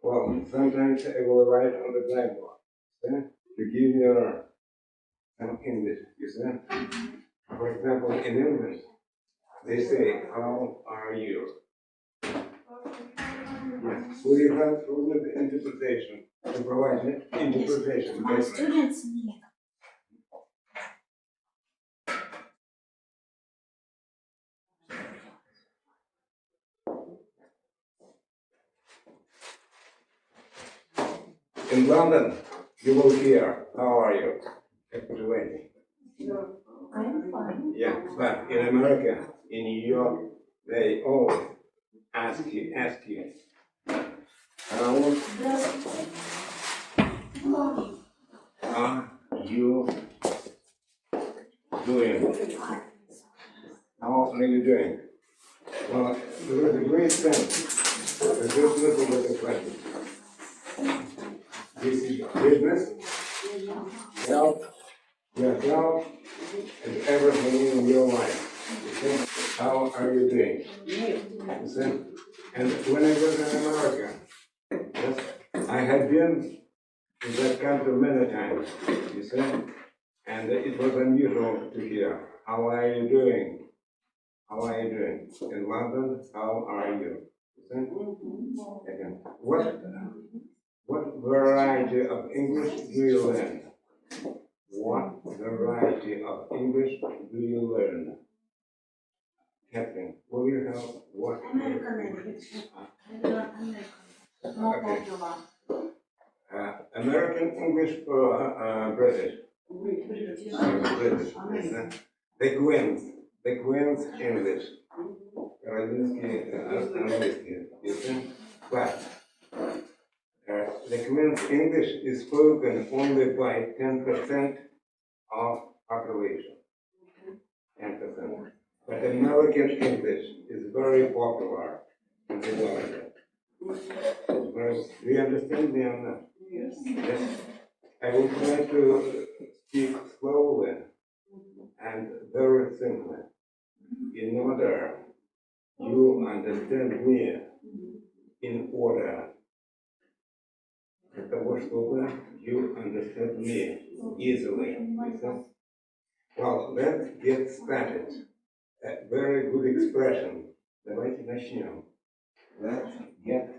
Well, sometimes I will write on the blackboard, to give you some English, you see. For example, in English, they say, how are you? Yes. So you have only the interpretation, to provide the interpretation. My students need. In London, you will hear, how are you? Waiting. I'm fine. Yeah, but in America, in New York, they always ask you, how are you doing? How are you doing? Well, there is a great sense. There's just little bit of question. This is business, health, yourself, and everything in your life. How are you doing? You see? And when I was in America, yes, I had been in that country many times, you see, and it was unusual to hear, how are you doing? How are you doing? In London, how are you? You see? Again, what variety of English do you learn? What variety of English do you learn? Captain, will you help? What? American English. I learn American. More popular. American English or British? British. British. The Queen's English. Королевский английский. You see? But the Queen's English is spoken only by 10% of population. 10%. But American English is very popular in the world. Do you understand me or not? Yes. I will try to speak slowly and very simply in order you understand me, in order для того, чтобы you understand me easily. Well, let's get started. A very good expression. Давайте начнем. Let's get.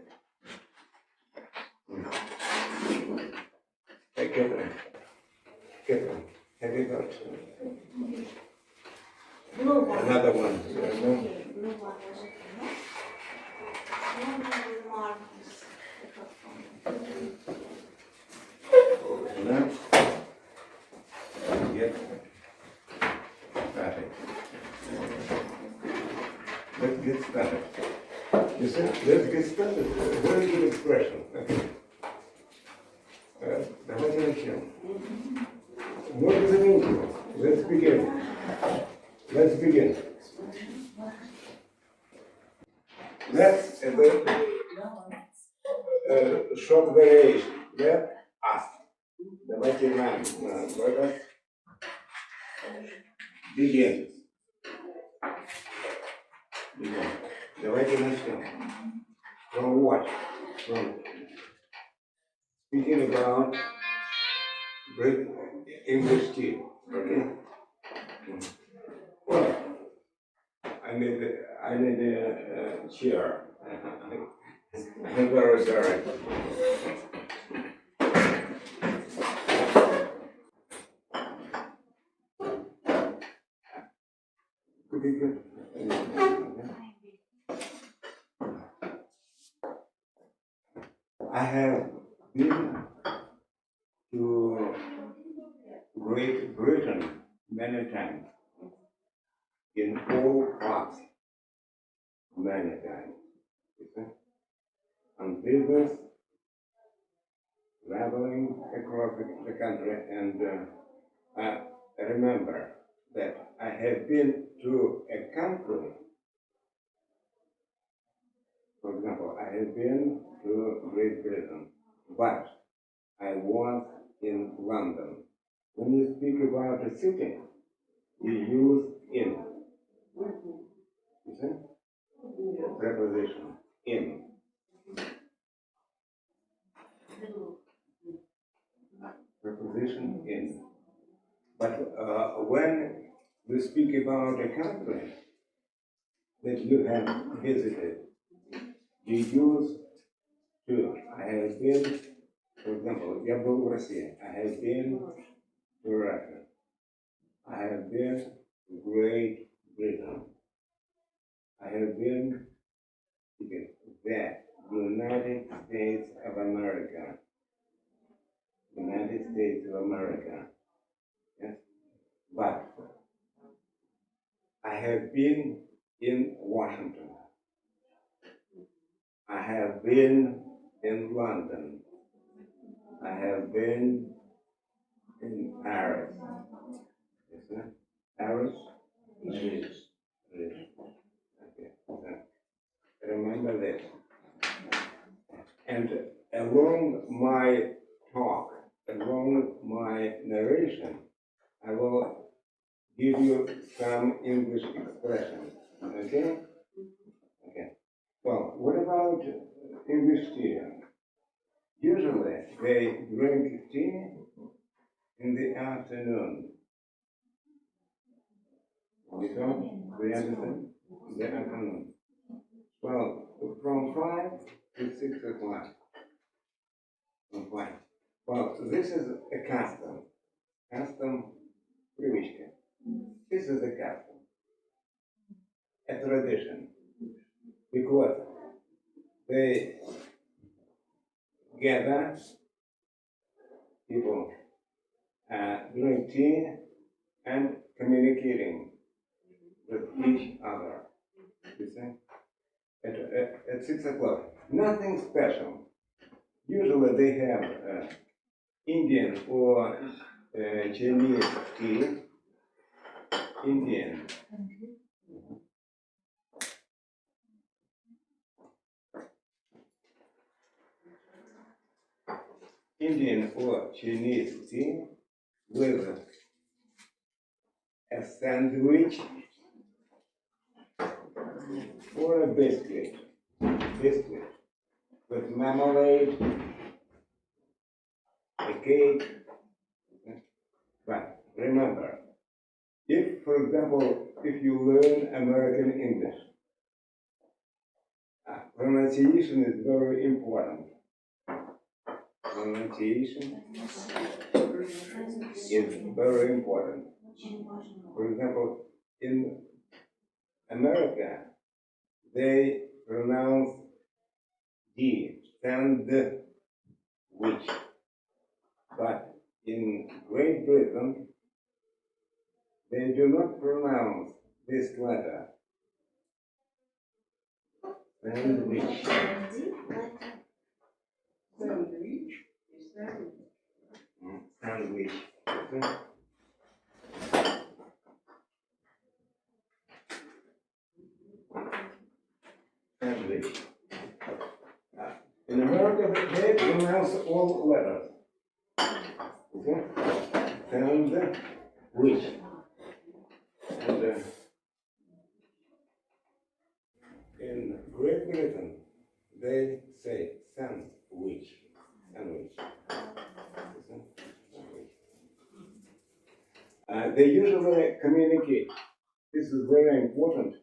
Catherine, have you got another one? Let's get started. Let's get started. You see, let's get started. Very good expression. Okay. Давайте начнем. Можно заменить его. Let's begin. Let's begin. That's a short variation. Let us. Давайте нам. Let us begin. Begin. Давайте начнем. From what? From speaking about great English tea. Okay. Well, I need a chair. I'm very sorry. I have been to Great Britain many times, in all parts, many times. On business, traveling across the country, and I remember that I have been to a country. For example, I have been to Great Britain, but I was in London. When you speak about a city, you use in. You see? Preposition in. speak about a country that you have visited. You use to. I have been, for example, я был в России. I have been to Russia. I have been to Great Britain. I have been to the United States of America. United States of America. Yes? But I have been in Washington. I have been in London. I have been in Paris. Yes, Paris? Paris. Okay. Remember this. And along my talk, along my narration, I will give you some English expressions. Okay? Okay. Well, what about English tea? Usually they drink tea in the afternoon. We understand? In the afternoon. Well, from 5 to 6 o'clock. From 5. Well, this is a custom. Custom, привычка. This is a custom. A tradition. Because they gather, people drink tea and communicating with each other. You see? At 6 o'clock. Nothing special. Usually they have Indian or Chinese tea. Indian. Indian or Chinese tea with a sandwich or a biscuit with marmalade, a cake. But remember, if, for example, if you learn American English, pronunciation is very important. Pronunciation is very important. For example, in America, they pronounce D, sandwich. But in Great Britain, they do not pronounce this letter. Sandwich. Sandwich. Sandwich. In America, they pronounce all letters. Okay? Sandwich. And in Great Britain, they say sandwich. Sandwich. They usually communicate. This is very important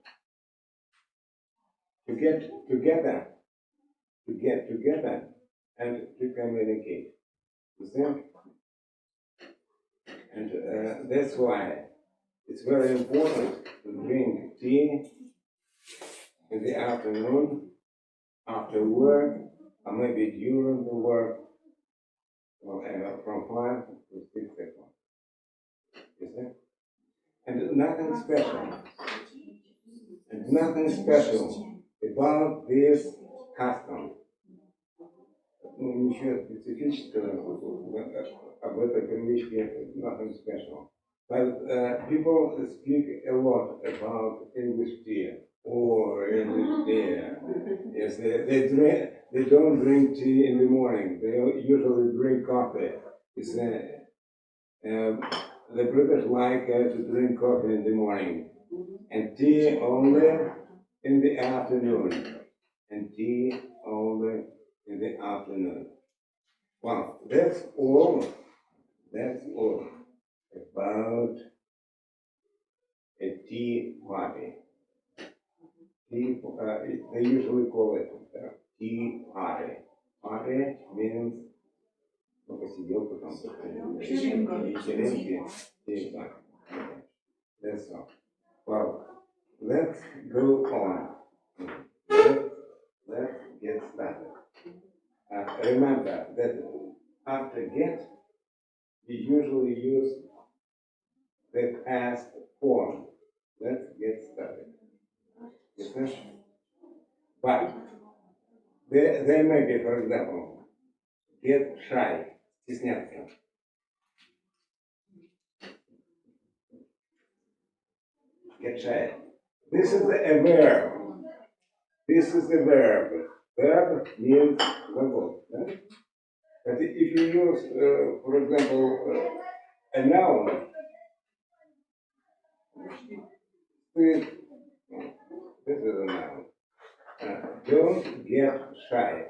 to get together, and to communicate. You see? And that's why it's very important to drink tea in the afternoon, after work, or maybe during the work, from 5 to 6 o'clock. You see? And nothing special about this custom. Ничего специфического об этой привычке, nothing special. But people speak a lot about English tea or English beer. Yes, they don't drink tea in the morning. They usually drink coffee. It's, the British like to drink coffee in the morning and tea only in the afternoon. And tea only in the afternoon. Well, that's all about a tea party. Tea, they usually call it tea party. Party means ну, посиделка там, вечеринки, exactly. That's all. Well, let's go on. Let's get started. Remember that after get, we usually use the past form. Let's get started. You see? But there may be, for example, get shy, стесняться. Get shy. This is a verb. This is a verb. Verb means глагол. Да? But if you use, for example, a noun, this is a noun. Don't get shy.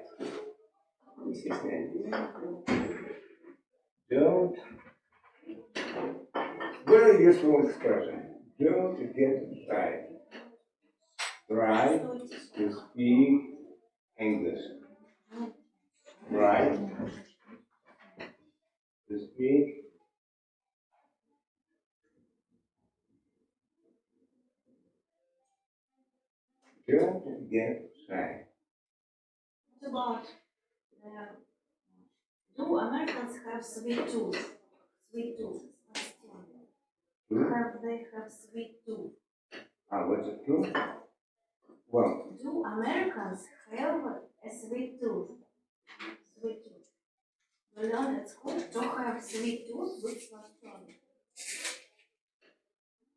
Don't, very useful expression. Don't get shy. Try to speak English. Try to speak don't get shy. What about do Americans have sweet tooth? Sweet tooth. Have they have sweet tooth? What's it true? Well, Do Americans have a sweet tooth? Sweet tooth. We learn at school to have sweet tooth with slastone.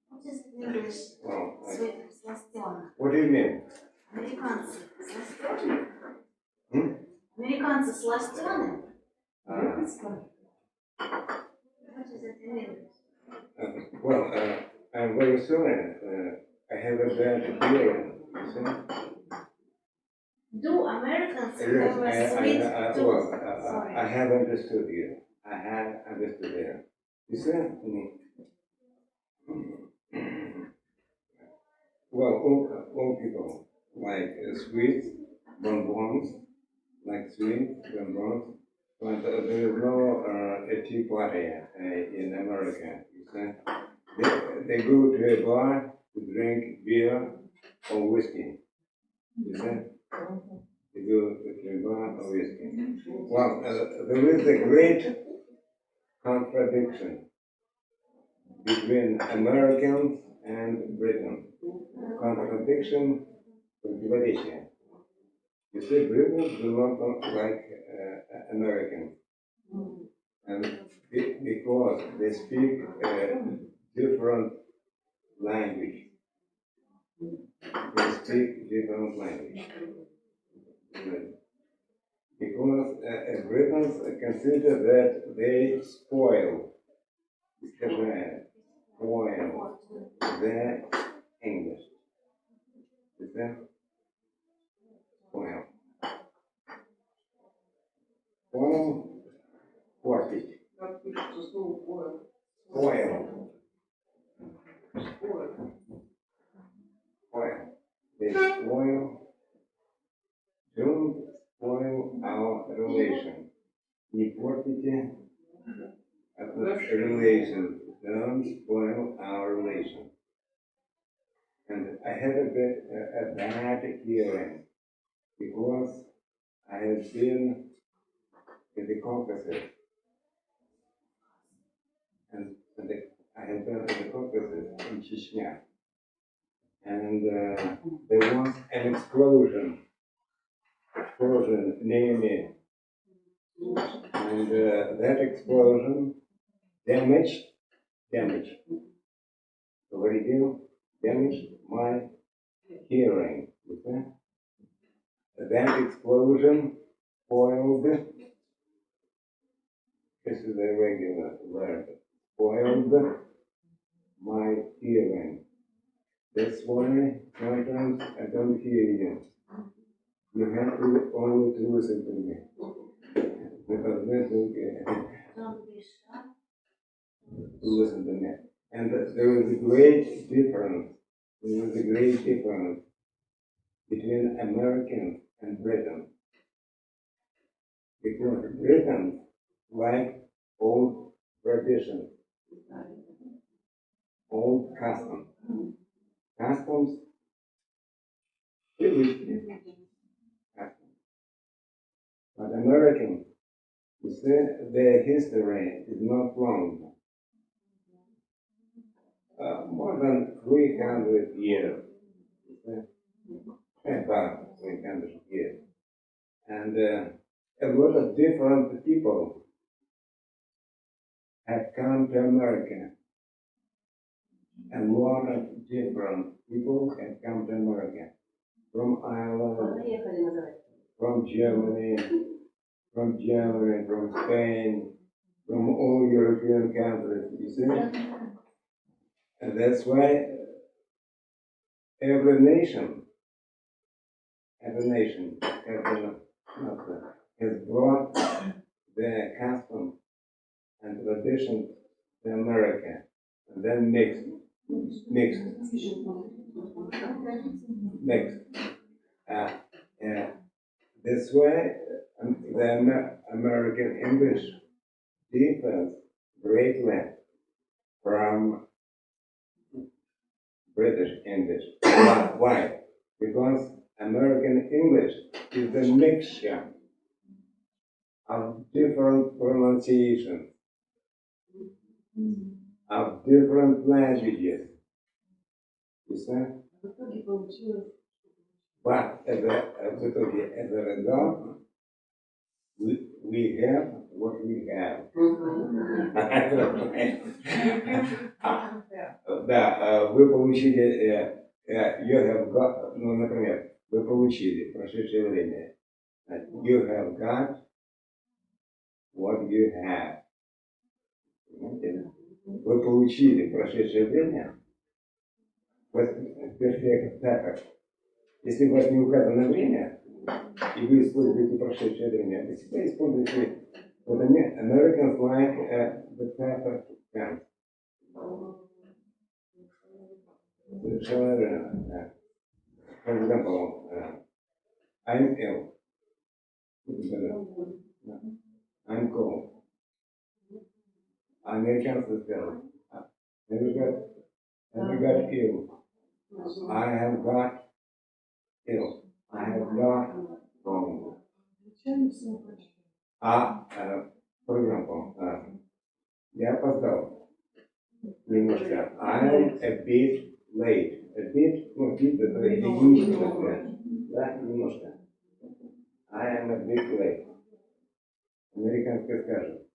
What is it in English? well, Sweet slastone. what do you mean? Американцы сластены? Hmm? Американцы сластены? Uh, What is it in English? well, I'm very sorry. I have a bad hearing. You see? Do Americans Yes, have a sweet tooth? well, Sorry. I have understood you. I have understood you. You see? Well, all people like sweet bonbons, like sweet bonbons, but there is no a tea party in America. You see? They go to a bar to drink beer or whiskey. You see? They go to a bar or whiskey. Well, there is a great contradiction between Americans and Britain. Contradiction, противоречие. You see, Britons do not look like Americans. And because they speak different language. They speak different language. Because Britons consider that they spoil their English. Is that? Spoil. Spoil, портить. Spoil. Spoil. They spoil. Don't spoil our relation. Не портите relation. Don't spoil our relation. And I have a bad hearing because I have been in the Caucasus. And I have been in the Caucasus in Chechnya. And there was an explosion near me. And that explosion damaged, повредил, damaged my hearing. You see? That explosion spoiled, this is a regular verb, spoiled my hearing. That's why sometimes I don't hear you. You have to only to listen to me. Because that's okay. Don't be shy. To listen to me. And there is a great difference. There is a great difference between Americans and Britons. Because Britons like old traditions, old customs. Customs, traditions, customs. But Americans, you see, their history is not long. More than 300 years. You see? About 300 years. And a lot of different people have come to America. A lot of different people have come to America. From Ireland, from Germany, from Spain, from all European countries, you see? And that's why every nation has brought their customs and traditions to America, and then mixed. That's why the American English differs greatly from British English. Why? Because American English is a mixture of different pronunciations, of different languages. You see? But as a result, we have what we have. Да, вы получили, you have got, ну, например, вы получили прошедшее время. You have got what you have. Понимаете? Вы получили прошедшее время. Перфект так. Если у вас не указано время, и вы используете прошедшее время, вы всегда используете вот Americans like the perfect tense. Совершенно верно. For example, I'm ill. I'm cold. Americans will tell have you got ill? I have got ill. I have got cold. For example, я опоздал немножко. I'm a bit late. A bit, ну, bit это единичное, да, немножко. I am a bit late. Американский скажет.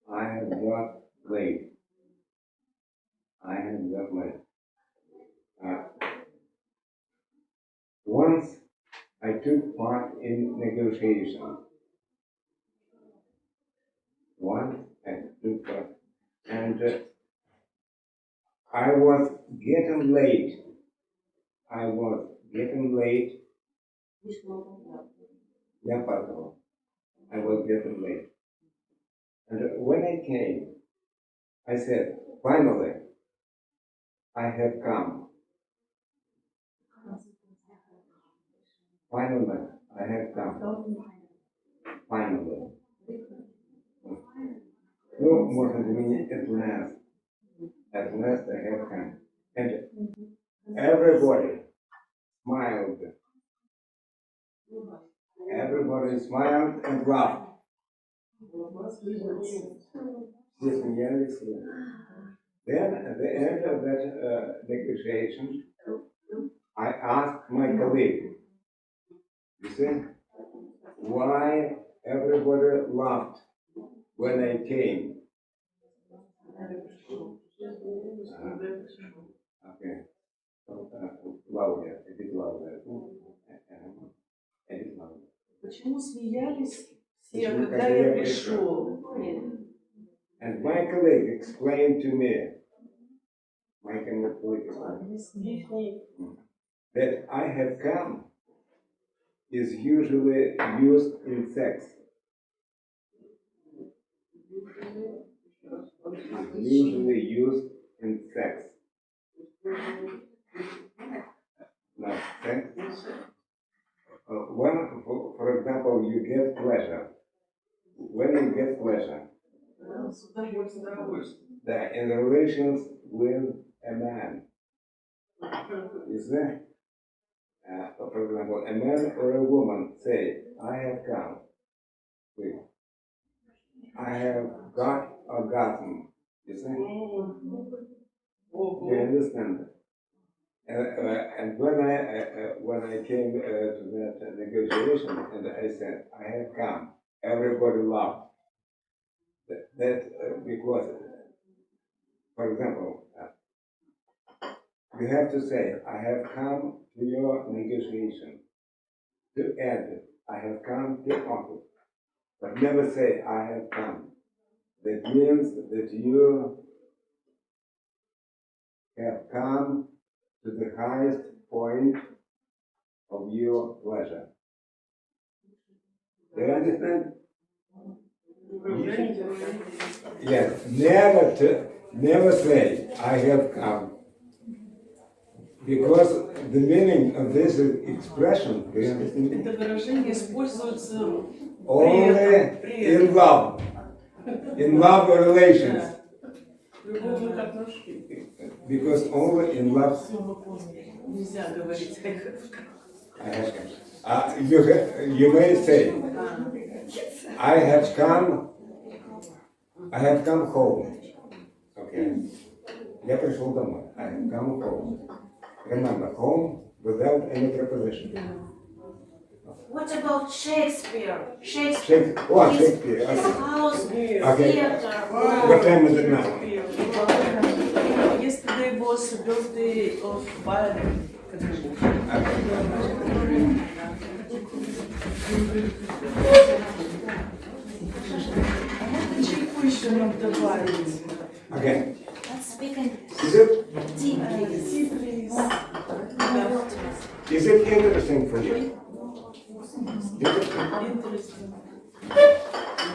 I have got late. I have got late. Once I took part in negotiations. Once I took part. And I was getting late. Я опаздывал. I was getting late. And when I came, I said, finally, I have come. Finally, I have come. Finally. Ну, можно заменить at last. At last I have come. And everybody smiled. Everybody smiled and laughed. Все смеялись. Then at the end of that negotiation, I asked my colleague, you see, why everybody laughed when I came? Okay. So, louder, a bit louder. A bit louder. Почему смеялись все, Почему, когда я пришел? And my colleague explained to me, that I have come is usually used in sex. is usually used in sex. Now, sex. When, for example, you get pleasure. When you get pleasure, that in relations with a man, is there? For example, a man or a woman say, I have come. Wait. I have got orgasm. You see? You understand? And when I came to that negotiation, and I said, I have come, everybody laughed. Because, for example, you have to say, I have come to your negotiation. To add, I have come to office. But never say, I have come. That means that you have come to the highest point of your pleasure. Do you understand? Yes, never say, I have come. Because the meaning of this expression, do you understand? Это выражение используется Only при этом. in love. In love relations. Любовных отношениях. Because only in love. Все мы поняли. Нельзя говорить I have come. You may say, I have come home. Okay. Я пришел домой. I have come home. Remember, home without any preposition. What about Shakespeare? Shakespeare. His house, Okay. theater. What time is it now? Yesterday was the birthday of Byron. Чайку еще нам добавить. Okay. Let's speak English. Is it Is it interesting for you? Interesting.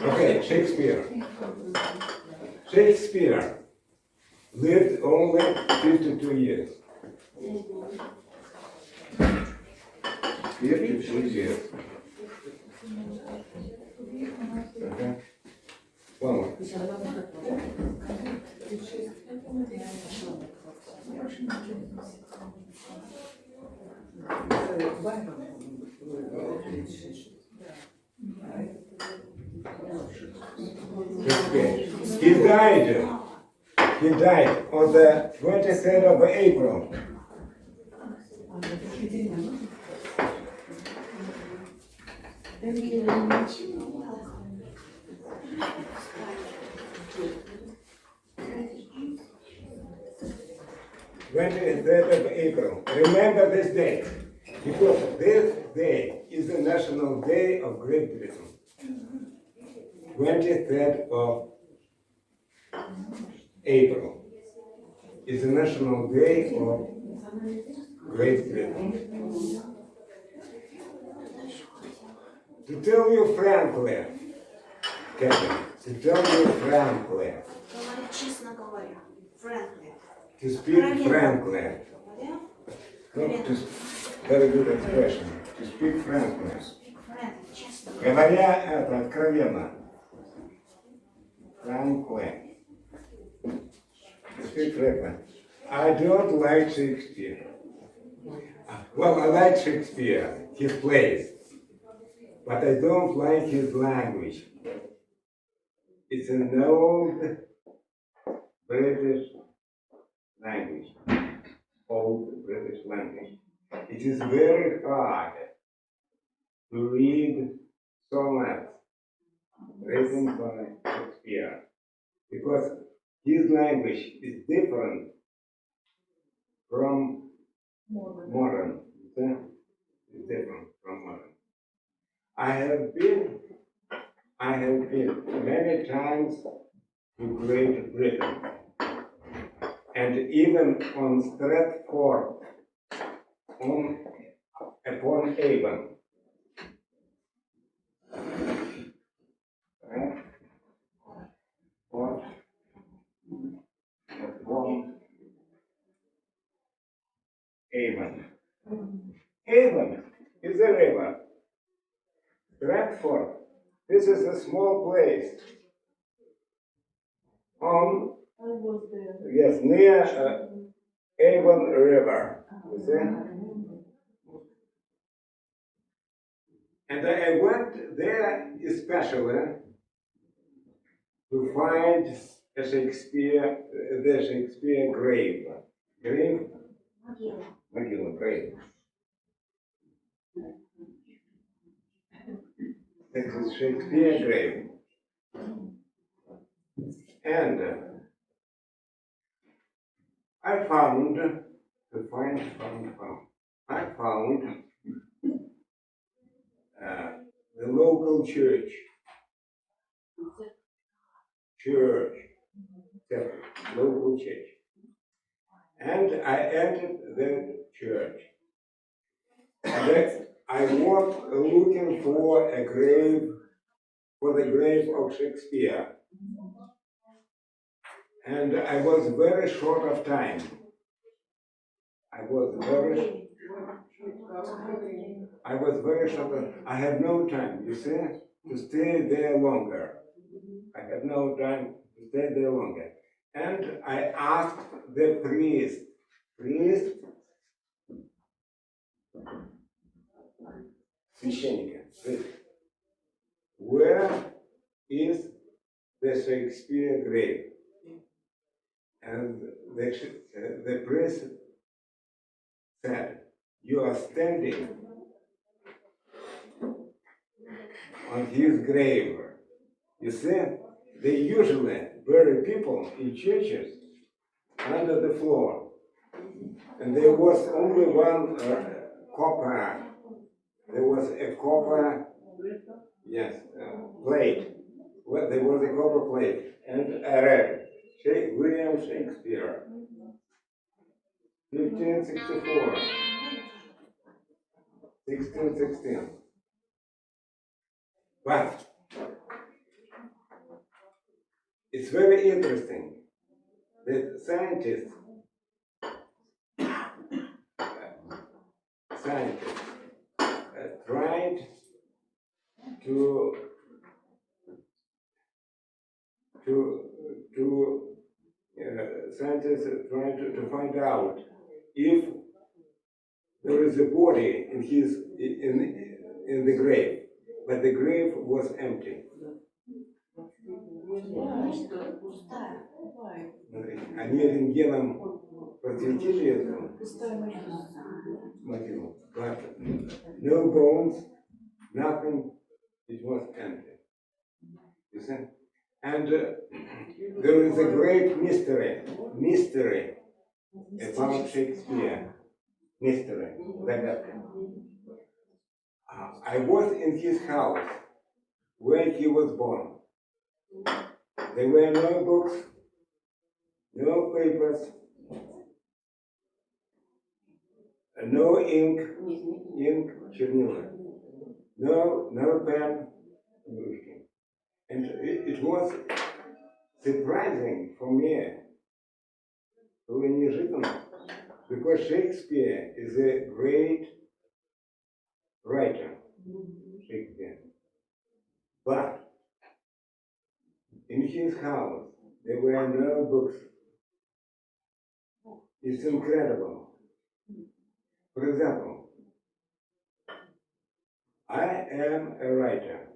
Okay, Shakespeare. Shakespeare lived only 52 years. 52 years. Okay. One more. He died on the 23rd of April. Thank you very much. 23rd of April. Remember this date, because this day is the National Day of Great Britain. 23rd of April is the National Day of Great Britain. To tell you frankly, Captain, to tell you frankly, Говорит, честно говоря. Frankly. to speak frankly, Говоря, not to very good expression, to speak frankly. frankly, честно. Говоря это откровенно, frankly, to speak frankly, I don't like Shakespeare. Well, I like Shakespeare, his plays, but I don't like his language. It's an old British language, old British language. It is very hard to read sonnets written by Shakespeare because his language is different from modern. It's different from modern. I have been many times to Great Britain, and even on Stratford upon Avon. Avon. Avon is a river. Stratford, this is a small place on, I was there. yes, near Avon River. You see? And I went there especially to find the Shakespeare grave. Grave? Могила. Могила, grave. This is Shakespeare grave. And I found the local church, local church. And I entered the church. And I walked looking for the grave of Shakespeare. And I was very short of time. I was very short of, I had no time, you see, to stay there longer. I had no time to stay there longer. And I asked the priest, священника, where is the Shakespeare grave? And the priest said, you are standing on his grave. You see, they usually bury people in churches under the floor. And there was only one copper. There was a copper, yes, plate. Well, there was a copper plate. And I read, William Shakespeare, 1564, 1616. But it's very interesting that scientists tried to find out if there is a body in the grave, but the grave was empty. Они рентгеном просветили эту могилу, but no bones, nothing, it was empty. You see? And there is a great mystery about Shakespeare. Mystery, загадка. I was in his house where he was born. There were no books, no papers, no ink, чернила, no pen, and it was surprising for me, было неожиданно, because Shakespeare is a great writer, Shakespeare. But in his house, there were no books. It's incredible. For example, I am a writer.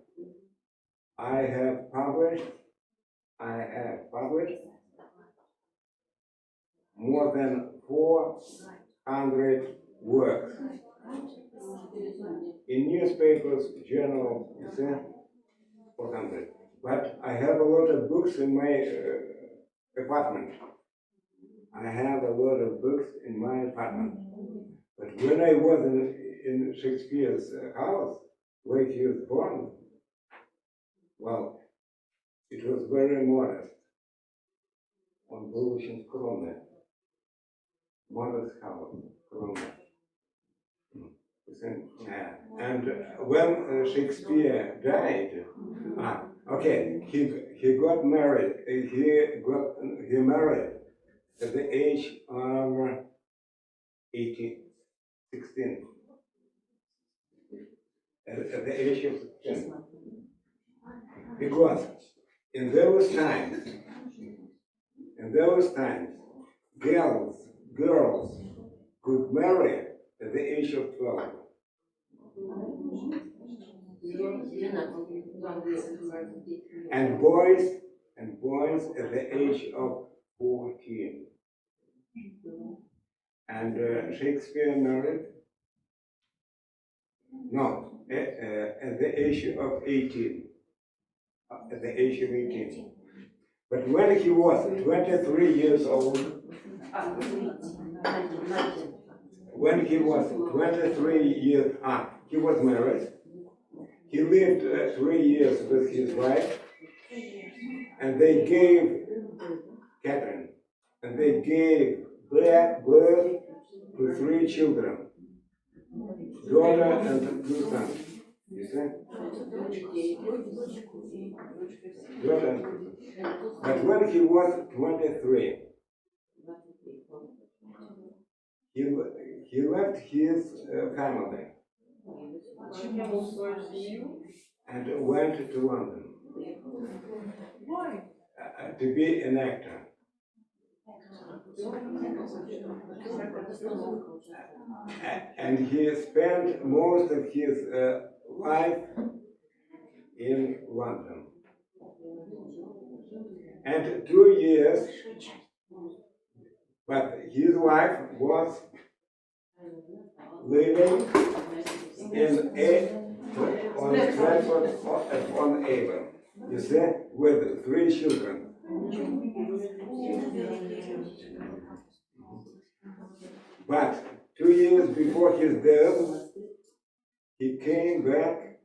I have published more than 400 works in newspapers, journals, you see, 400. But I have a lot of books in my apartment. I have a lot of books in my apartment. But when I was in Shakespeare's house, where he was born, well, it was very modest. Он был очень скромный. Modest house, скромный. And when Shakespeare died, he got married. He married at the age of 16. At the age of 16. Because in those times, girls could marry at the age of 12. And boys at the age of 14. And Shakespeare married? No, at the age of 18. At the age of 18. But when he was 23 years old, when he was 23 years, he was married. He lived 3 years with his wife, and they gave Catherine, and they gave birth to 3 children, daughter and 2 sons. You see? Daughter and 2 sons. But when he was 23, he left his family and went to London. Why? To be an actor. And he spent most of his life in London. And 2 years, but his wife was living on Stratford upon Avon, you see, with 3 children. But 2 years before his death, he came back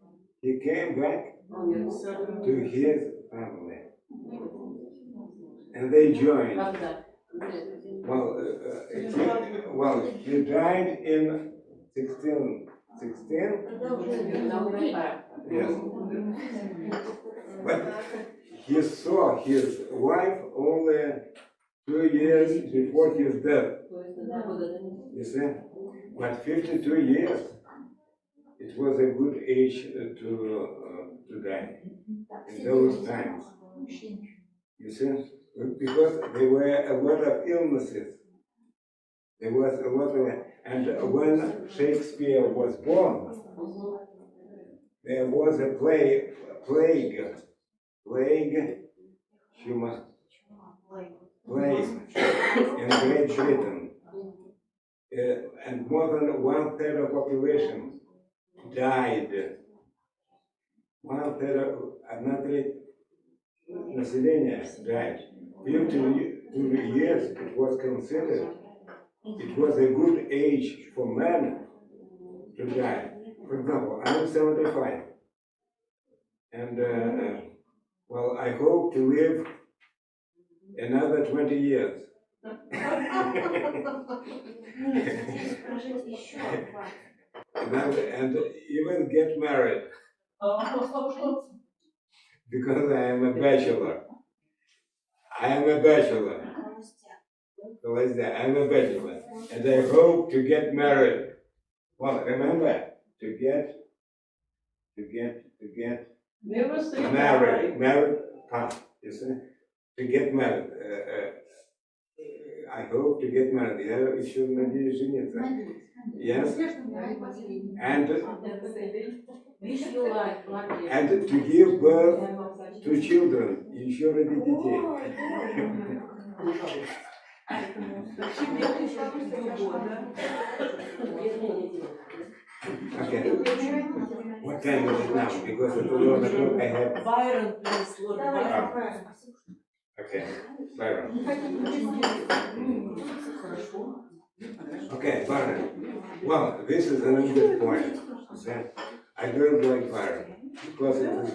to his family. And they joined. He died in 1616. Yes. But he saw his wife only 2 years before his death. You see? But 52 years, it was a good age to die in those times. You see? Because there were a lot of illnesses. There was a lot of, and when Shakespeare was born, there was a plague in Great Britain. And more than 1/3 of population died. 1/3 of одна треть населения died. 52 years it was considered. It was a good age for men to die. For example, I'm 75. And I hope to live another 20 years. and even get married. Because I am a bachelor. I'm a bachelor. And I hope to get married. Well, remember, to get married, you see, to get married. I hope to get married. Я еще надеюсь жениться. Yes? And to give birth to children. Еще родить детей. Okay. What time is it now? Because at 11 o'clock I have. Byron, please, Lord Byron. Okay, Byron. Okay, Byron. Well, this is an good point. I don't like Byron because it is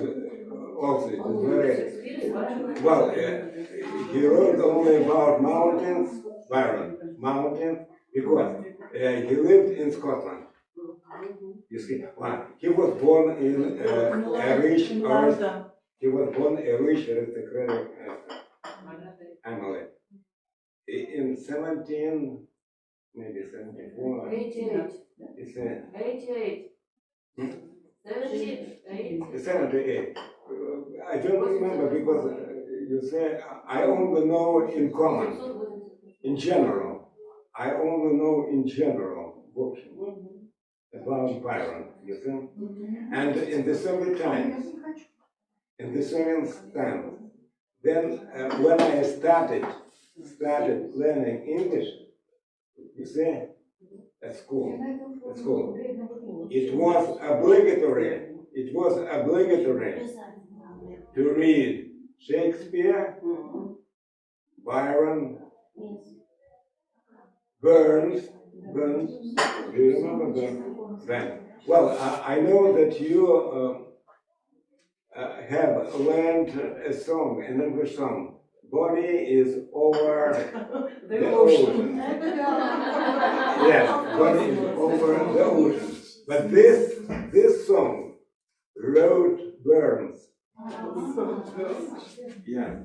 very well. He wrote only about mountains, Byron, mountains, because he lived in Scotland. You see, he was born in a rich aristocratic family. In maybe 74. 88. It's 88. Hmm? 78. 78. I don't remember because you say I only know in common, in general. I only know in general books about Byron, you see? And in the Soviet times, then when I started learning English, you see, at school, it was obligatory to read Shakespeare, Byron, Burns. Do you remember Burns? Then, well, I know that you have learned a song, an English song. Body is over the ocean. Yes, body is over the ocean. But this song wrote Burns. Yeah.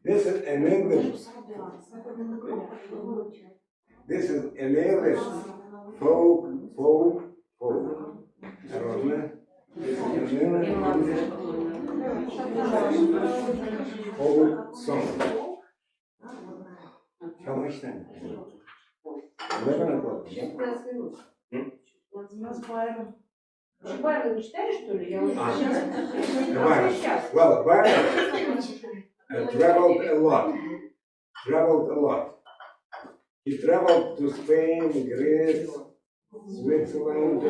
This is an English folk. I don't know. Folk song. How much time? 11 o'clock. У нас Байрон. Байрон не читаешь, что ли? Я уже сейчас. Well, Byron traveled a lot. He traveled to Spain, Greece, Switzerland,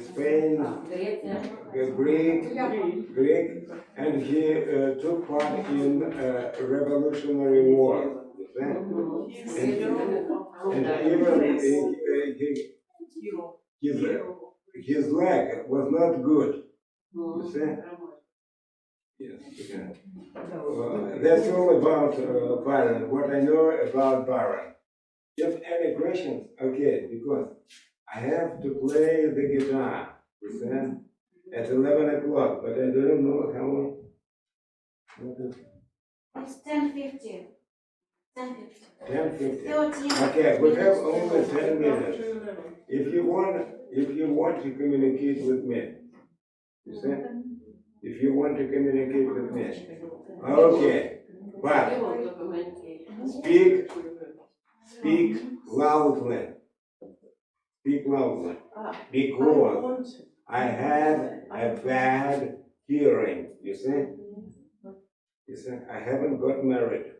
Spain, Greek, and he took part in Revolutionary War. And even his leg was not good. You see? Yes. Yeah. That's all about Byron. What I know about Byron. Do you have any questions? Okay, because I have to play the guitar, you see, at 11 o'clock, but I don't know how long. It's 10:50. 10:50. 13. Okay, we have only 10 minutes. If you want to communicate with me, you see? If you want to communicate with me, okay, but speak loudly. Speak loudly. Because I had a bad hearing, you see? I haven't got married.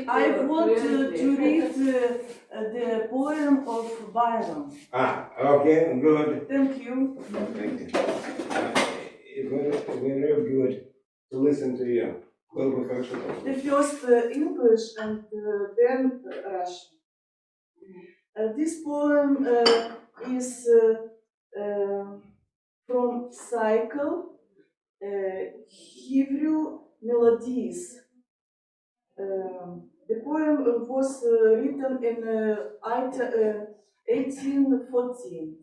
I want to read the poem of Byron. Okay, good. Thank you. Thank you. Very good to listen to you. Well, The first English and then Russian. This poem is from cycle Hebrew Melodies. The poem was written in 1814.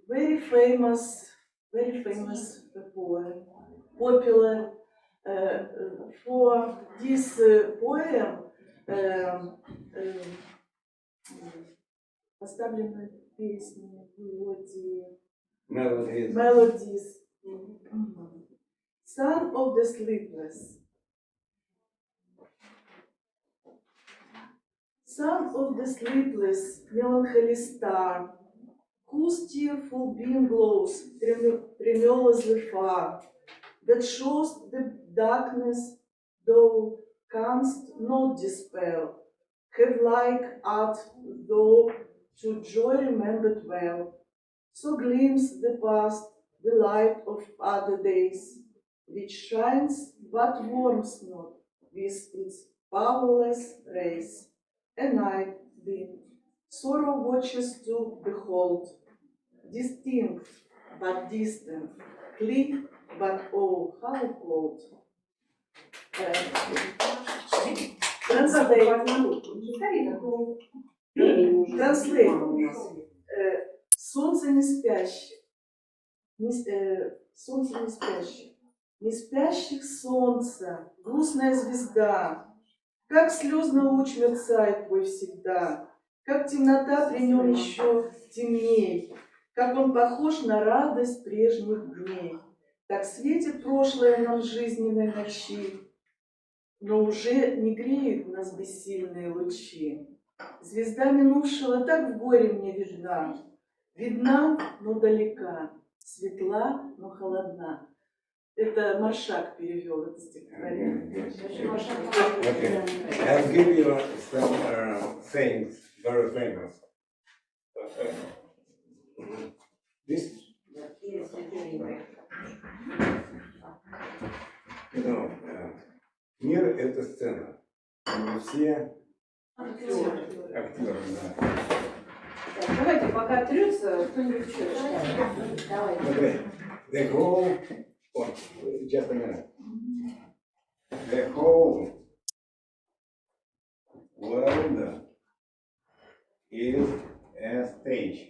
Very famous poem, popular. For this poem, поставлены песни, melodies. Son of the sleepless. Son of the sleepless, melancholy star, whose tearful beam glows tremulously far, that shows the darkness thou canst not dispel, have like art thou to joy remembered well, so gleams the past, the light of other days, which shines but warms not with its powerless rays. A night dim, sorrow watches to behold, distinct but distant, clear but oh, how cold. Translate. Солнце не спящее. Солнце не спящее. не спящих солнца, грустная звезда. Как слезно луч мерцает твой всегда, как темнота при нем еще темней, как он похож на радость прежних дней. Так светит прошлое нам жизненной ночи, но уже не греют нас бессильные лучи. Звезда минувшего так в горе мне видна, видна, но далека, светла, но холодна. Это Маршак перевел это стихотворение. Okay. I'll give you some sayings, very famous. This, мир — это сцена. Мы все актеры, да. Давайте, пока трется, кто-нибудь еще читает. Давай. Okay. The whole, oh, just a minute. The whole world is a stage.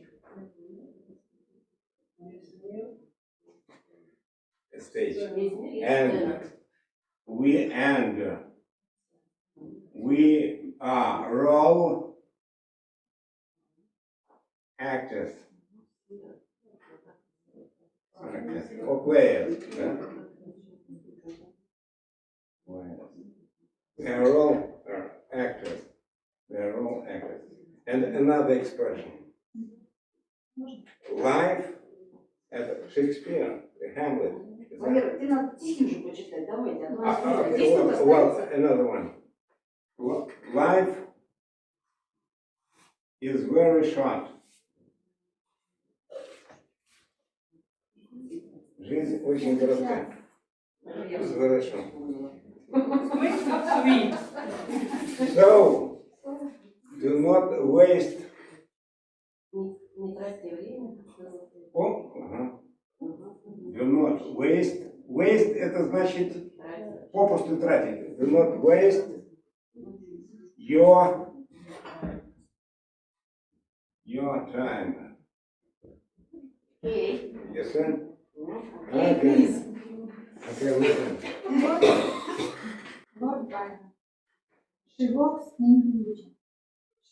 A stage. And we are role actors. Or players. They are all actors. They are all actors. And another expression. Life at Shakespeare, Hamlet. Валера, ты надо стихи уже почитать, давайте. Здесь Well, another one. Life is very short. Жизнь очень коротка. Хорошо. So, do not waste. Не тратьте время. Do not waste. Waste — это значит попусту тратить. Do not waste your time. Окей. Yes, sir? Окей, please. Okay, listen. Lord Byron. She walks in beauty.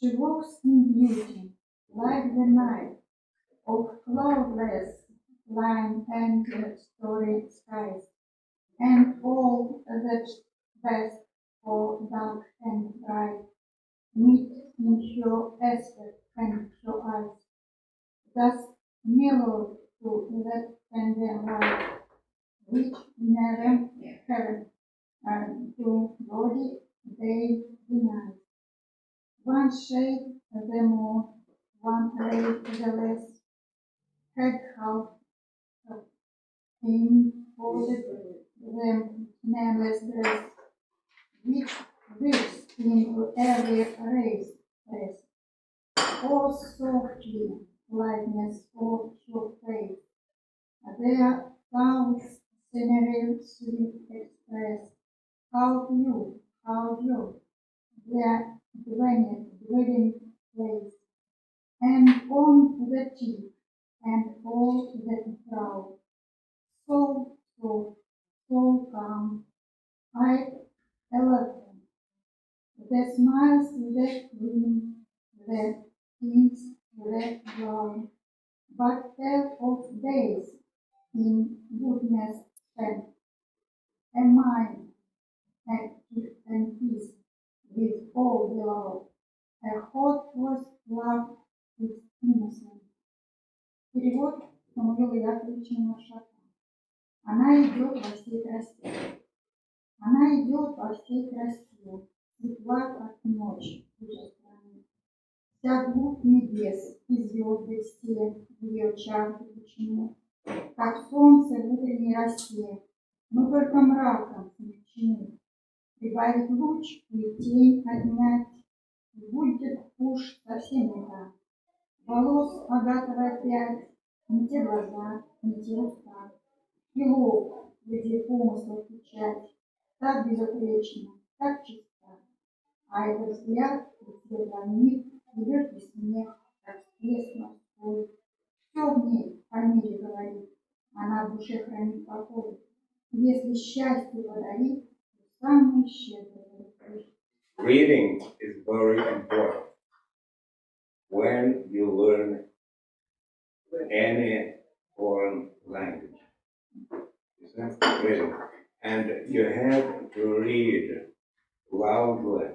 She walks in beauty, like the night of cloudless line and starry skies, and all that's best for dark and bright meet in her aspect and her eyes, thus mellowed to that tender light which never heaven to body they deny. One shade the more, one ray the less, had half enfolded them nameless dress, which weaves into every race press. Oh, softly, lightness of your face, their thoughts scenery sweet express, how you, their dwelling place, and on the cheek, and all the brow, so soft, so calm, I eloquent, the smiles that gleam, the tints that glow, but tell of days in goodness spent, a mind active and peace with all below, a heart was love with innocence. Перевод Самуила Яковлевича Маршака. Она идет во всей красе. Она идет во всей красе, светла, как ночь в той стране. Вся глубь небес и звезды все в ее чарке почему, как солнце в утренней росе, но только мраком смягчены. Прибавить луч и тень отнять, будет уж совсем не так. Волос агатовая опять, не те глаза, не те уста. И лоб, где помыслов печать, так безупречно, так чиста. А этот взгляд, цвета миг, легкий смех, как всплеск морской. Все в ней о мире говорит, она в душе хранит покой. Если счастье подарит, то самый щедрый даритель. Reading is very important when you learn any foreign language. Reading. And you have to read loudly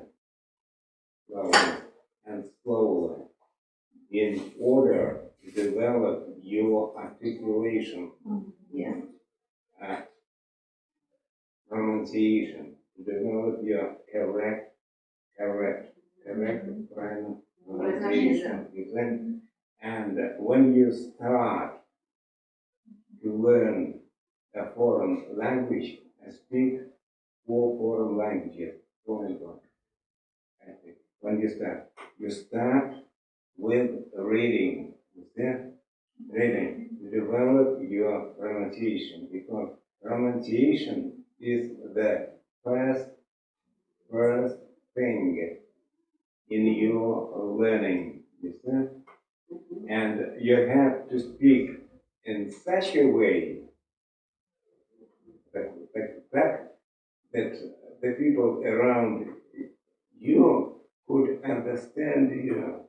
and slowly in order to develop your articulation, pronunciation, to develop your correct pronunciation. And when you start to learn a foreign language, I speak 4 foreign languages fluently. When you start with reading, reading, to develop your pronunciation, because pronunciation is the first thing in your learning, and you have to speak in such a way that the people around you could understand you.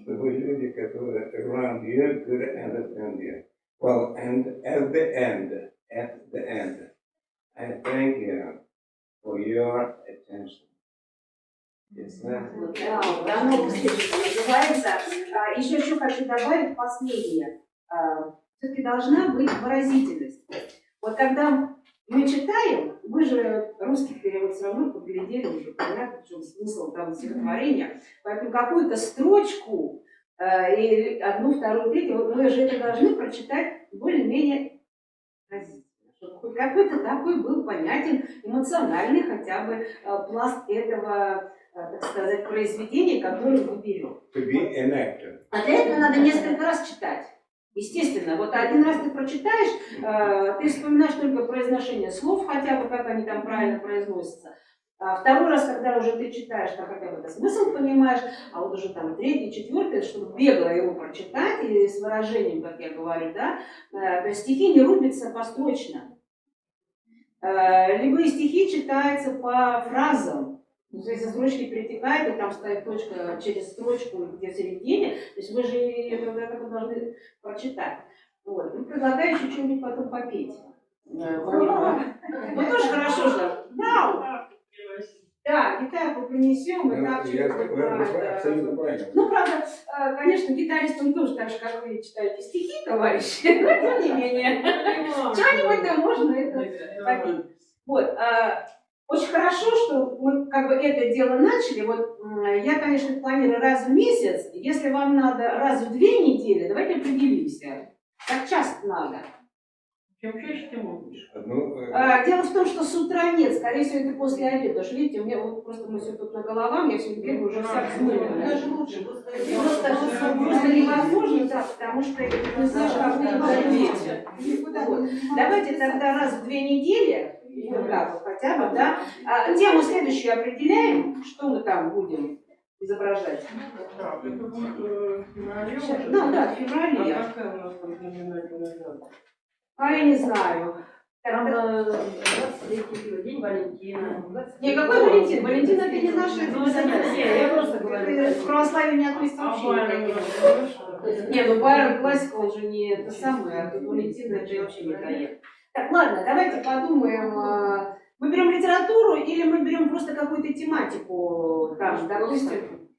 Чтобы люди, которые around you, could understand you. Well, and at the end, I thank you for your attention. До новых встреч, называется. Еще хочу добавить последнее. Все-таки должна быть выразительность. Вот когда мы читаем, вы же русский перевод все равно поглядели, уже понятно, в чем смысл там стихотворения. Поэтому какую-то строчку, и одну, вторую, третью, мы же это должны прочитать более-менее выразительно. Чтобы хоть какой-то такой был понятен, эмоциональный хотя бы пласт этого, так сказать, произведения, которое мы берем. To be enacted. А для этого надо несколько раз читать. Естественно, вот один раз ты прочитаешь, ты вспоминаешь только произношение слов, хотя бы как они там правильно произносятся. А второй раз, когда уже ты читаешь, там хотя бы это смысл понимаешь, а вот уже там третий, четвертый, чтобы бегло его прочитать и с выражением, как я говорю, да, то есть стихи не рубятся построчно. Любые стихи читаются по фразам. То есть, если строчки перетекают, и там стоит точка через строчку, где в середине, то есть вы же это должны прочитать. Вот. Ну, предлагаю еще что-нибудь потом попеть. Ну, тоже хорошо же. Да, гитарку принесем, и так Абсолютно правильно. Ну, правда, конечно, гитаристам тоже так же, как вы читаете стихи, товарищи, но тем не менее, что-нибудь да можно это попеть. Вот. Очень хорошо, что мы как бы это дело начали. Вот я, конечно, планирую раз в месяц. Если вам надо раз в 2 недели, давайте определимся. Как часто надо? Чем чаще, тем лучше. Дело в том, что с утра нет, скорее всего, это после обеда. Потому что, видите, у меня вот просто мы все тут на головам, я все бегаю уже вся взмыленная. Даже лучше. Просто невозможно, да, потому что не знаешь, как вы дети. Вот. Давайте тогда раз в 2 недели, ну как, хотя бы, да. Тему следующую определяем, что мы там будем изображать. Так, это будет в феврале уже? Да, в феврале. А какая у нас там знаменательная дата? А я не знаю. Там 23-й день Валентина. Не, какой Валентин? Валентин это не наше. Ну, это не, я просто говорю. Это к православию не относится вообще Байрон, никаким. Не, ну Байрон классика, он же не это самое, а тут Валентин это вообще не дает. Так, ладно, давайте подумаем. Мы берем литературу или мы берем просто какую-то тематику, там, допустим,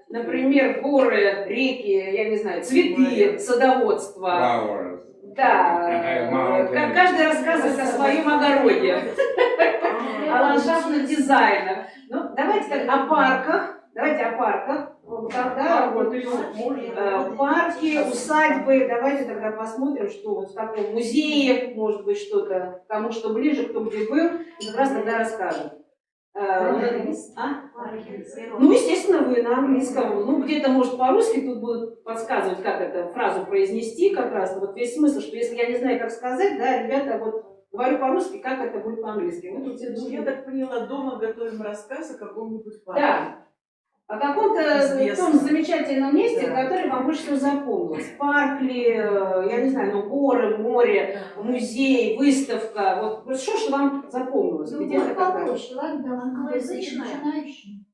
например, горы, реки, я не знаю, цветы, садоводство. Flowers. Да, каждый рассказывает о своем огороде, о ландшафтных дизайнах. Ну, давайте так, о парках. Давайте о парках. Тогда вот, парки, усадьбы. Давайте тогда посмотрим, что вот в таком музее, может быть, что-то, кому что ближе, кто где был, и как раз тогда расскажем. Ну, естественно, вы на английском. Ну, где-то, может, по-русски тут будут подсказывать, как эту фразу произнести как раз. Вот весь смысл, что если я не знаю, как сказать, да, ребята, вот говорю по-русски, как это будет по-английски. Вы тут все Я так поняла, дома готовим рассказ о каком-нибудь парке. Да. О каком-то Известно. том замечательном месте, Да. которое вам больше всего запомнилось. Парк ли, я не знаю, ну, горы, море, музей, выставка. Вот что ж вам запомнилось? Где-то Любовь когда? попроще, ладно, Англоязычная. начинающий.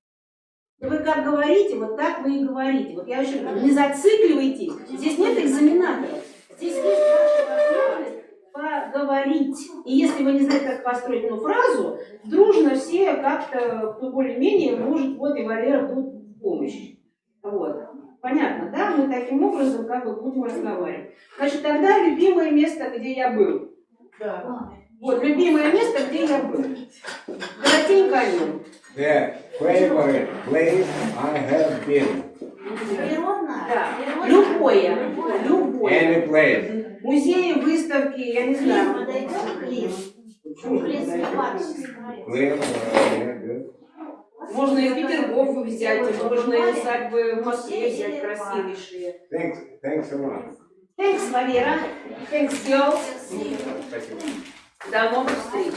Да вы как говорите, вот так вы и говорите. Вот я еще говорю, не зацикливайтесь. Здесь нет экзаменаторов. Здесь есть ваша возможность поговорить. И если вы не знаете, как построить одну фразу, дружно все как-то, кто более-менее, может, вот и Валера тут в помощь. Вот. Понятно, да? Мы таким образом как бы будем разговаривать. Значит, тогда любимое место, где я был. Да. Вот, любимое место, где я был. Коротенько о нем. The favorite place I have been. Природная. Да. Природная. Любое. Любое. Any place. Музеи, выставки, я не Клим знаю. подойдет, Клим. Почему Клим не подойдет? Clear, yeah, good. Можно и Петергоф взять, можно и усадьбы в Москве взять красивейшие. Thanks so much. Thanks, Валера. Thanks, girls. Спасибо. До новых встреч.